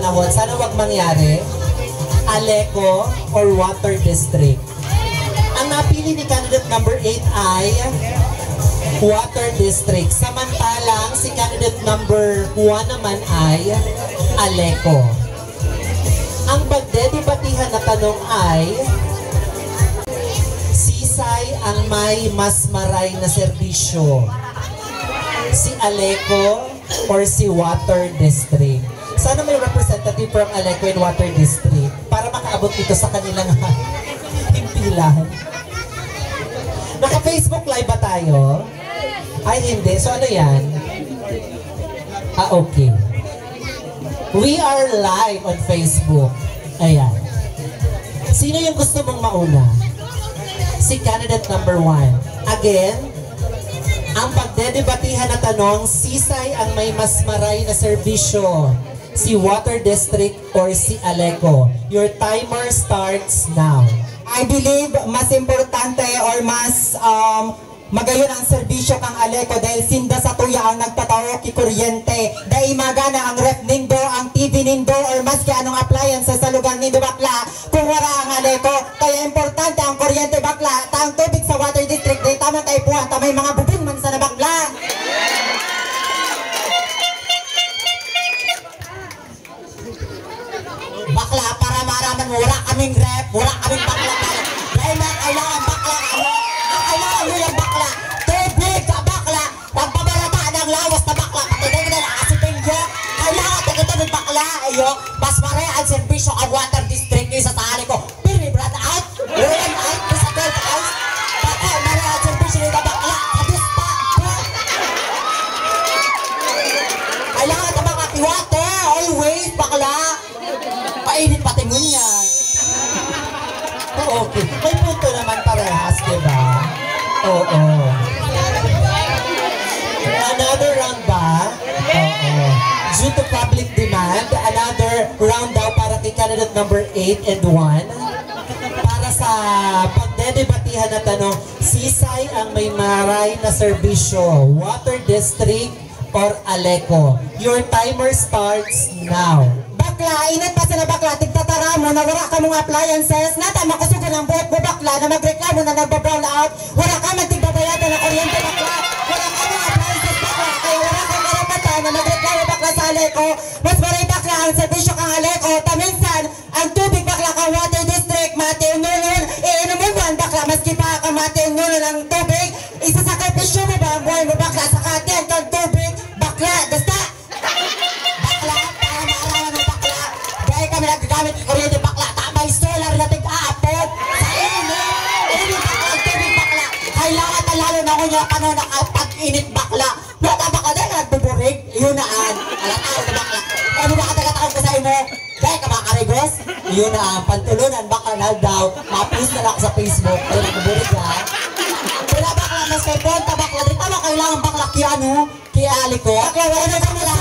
panahon, sana wag mangyari, Aleco or Water District. Ang napili ni candidate number 8 ay Water District. Samantalang si candidate number 1 naman ay Aleco. Ang pagdedebatihan na tanong ay, sisay ang may mas maray na serbisyo, si Aleco or si Water District? Sana may representative from Aleco and Water District para makaabot ito sa kanilang himpilan. Naka-Facebook live ba tayo? Ay, hindi. So, ano yan? Okay. We are live on Facebook. Ayan. Sino yung gusto mong mauna? Si candidate number 1. Again, ang pagdedebatihan na tanong, sisay ang may mas maray na serbisyo, si Water District or si Aleco? Your timer starts now. I believe mas importante or mas magayon ang serbisyo kang Aleco dahil sinda sa tuya ang nagtatao ki kuryente. Dahil magana ang ref nindo, ang TV nindo, or maski anong appliance sa lugar nindo bakla kung wala ang Aleco. Kaya importante ang kuryente bakla. Tang tubig sa Water District, dahil tamang tayo puwan, tamay mga bubon man sa nabakla. Bakla, para maraman mo, wala kaming ref, wala kaming bakla. Dahil mga kailangan bakla, ang kailangan mo yung bakla, tubig ka bakla, pagpabalata ng lawas na bakla, patuloy na nakasipin ko, kailangan ito ng bakla, ayo, mas maray ang servisyo ang Water District yung sa tahali ko, pirmi brad out, run out, sa 12 hours, baka maray ang servisyo ng bakla, kabis pa, kailangan ito mga kiwate, always bakla, painit patingin yan. Okay. May punto naman parehas, diba? Oo. Another round ba? Oo. Due to public demand, another round daw para kay candidate number 8 and 1. Para sa pagdedebatihan na tanong, sisay ang may maray na serbisyo, Water District or Aleco? Your timer starts now. Bakla, inat pa sa na bakla, tigtatara mo na wala ka mong appliances, nata makusugan ang buhok mo bakla na magreklamo na nagba-brown out, wala ka man tigbabayadan ng kuryente bakla, wala ka mong appliances bakla, kaya wala kang karapatan na magreklamo bakla sa Aleco, mas maray bakla ang servisyo kang Aleco, taminsan, ang tubig bakla kang Water District, matiununon, iinumungan bakla, maski pa kang matiununon ang tubig, isasakripisyo mo ba ang buhay mo bakla sa katiyan kang tubig, bakla, basta! Kami nagagamit ng kuryente bakla, tamay solar na tig-aapot sa init, bakla ang tubig bakla, kailangan talalo na ko niya paano nakapag-init bakla, wala bakla dahil nagbuburig, yun naan, alatao na bakla, ano ba katagataon ko sa imo, dahil ka makarigos, yun naan, pantulunan bakla na daw, ma-post na lang sa Facebook, ay nagbuburig yan, wala bakla, mas kay Ponta bakla, di tama kailangan bakla kaya ano, kaya Aleco, bakla wala na bakla,